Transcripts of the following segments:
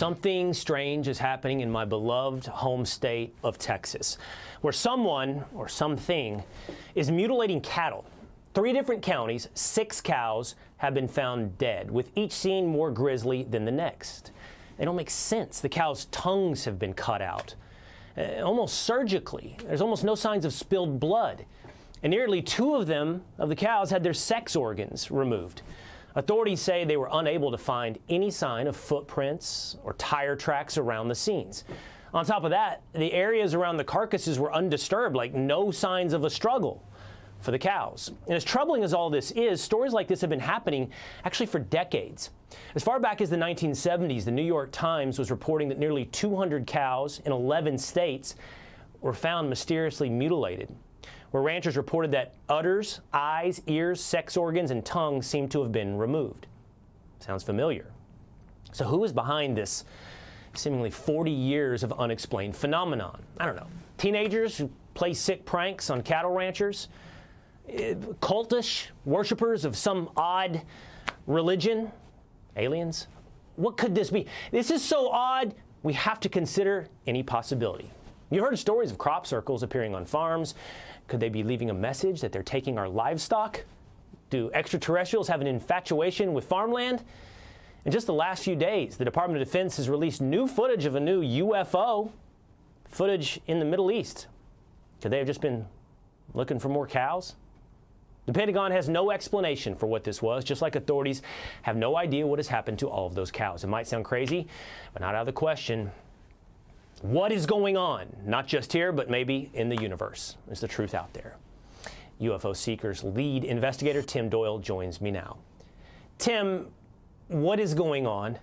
Something strange is happening in my beloved home state of Texas, where someone or something is mutilating cattle. 3 different counties, 6 cows have been found dead, with each scene more grisly than the next. They don't make sense. The cows' tongues have been cut out, almost surgically. There's almost no signs of spilled blood. And nearly 2 of the cows had their sex organs removed. Authorities say they were unable to find any sign of footprints or tire tracks around the scenes. On top of that, the areas around the carcasses were undisturbed, like no signs of a struggle for the cows. And as troubling as all this is, stories like this have been happening actually for decades. As far back as the 1970s, the New York Times was reporting that nearly 200 cows in 11 states were found mysteriously mutilated, where ranchers reported that udders, eyes, ears, sex organs, and tongues seemed to have been removed. Sounds familiar. So who is behind this seemingly 40 years of unexplained phenomenon? I don't know. Teenagers who play sick pranks on cattle ranchers? Cultish worshipers of some odd religion? Aliens? What could this be? This is so odd, we have to consider any possibility. You've heard stories of crop circles appearing on farms. Could they be leaving a message that they're taking our livestock? Do extraterrestrials have an infatuation with farmland? In just the last few days, the Department of Defense has released new footage of a new UFO, footage in the Middle East. Could they have just been looking for more cows? The Pentagon has no explanation for what this was, just like authorities have no idea what has happened to all of those cows. It might sound crazy, but not out of the question. What is going on? Not just here, but maybe in the universe. Is the truth out there? UFO Seekers lead investigator Tim Doyle joins me now. Tim, what is going on?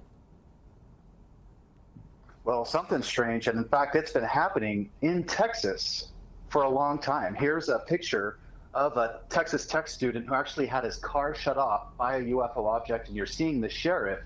Well, something's strange, and in fact, it's been happening in Texas for a long time. Here's a picture of a Texas Tech student who actually had his car shut off by a UFO object, and you're seeing the sheriff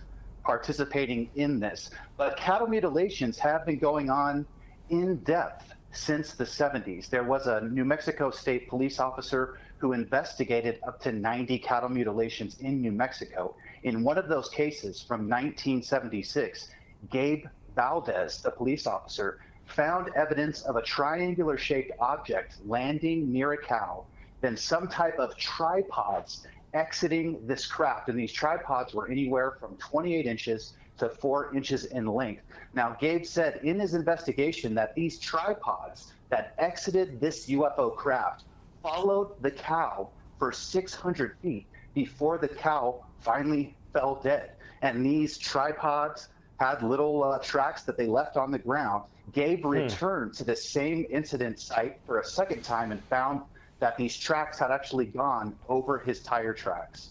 participating in this. But cattle mutilations have been going on in depth since the 70s. There was a New Mexico State police officer who investigated up to 90 cattle mutilations in New Mexico. In one of those cases from 1976, Gabe Valdez, the police officer, found evidence of a triangular-shaped object landing near a cow, then some type of tripods exiting this craft, and these tripods were anywhere from 28 inches to 4 inches in length. Now, Gabe said in his investigation that these tripods that exited this UFO craft followed the cow for 600 feet before the cow finally fell dead. And these tripods had little tracks that they left on the ground. Gabe returned to the same incident site for a second time and found that these tracks had actually gone over his tire tracks.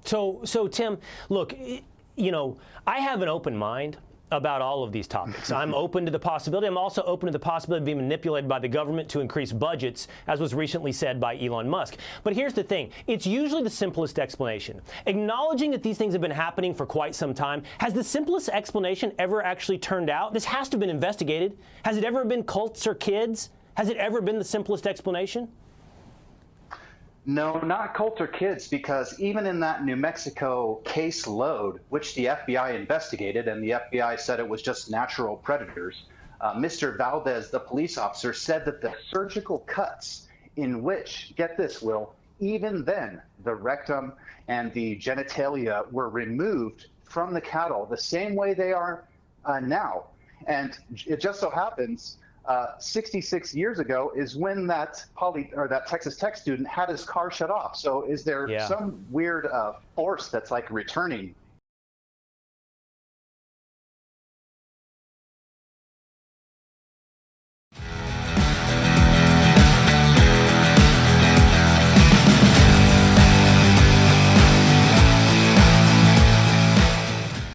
So Tim, look, you know, I have an open mind about all of these topics. I'm open to the possibility. I'm also open to the possibility of being manipulated by the government to increase budgets, as was recently said by Elon Musk. But here's the thing. It's usually the simplest explanation. Acknowledging that these things have been happening for quite some time, has the simplest explanation ever actually turned out? This has to have been investigated. Has it ever been cults or kids? Has it ever been the simplest explanation? No, not cult or kids, because even in that New Mexico caseload, which the FBI investigated, and the FBI said it was just natural predators, Mr. Valdez, the police officer, said that the surgical cuts in which, get this, Will, even then the rectum and the genitalia were removed from the cattle the same way they are now. And it just so happens 66 years ago is when that Texas Tech student had his car shut off. So is there some weird force that's like returning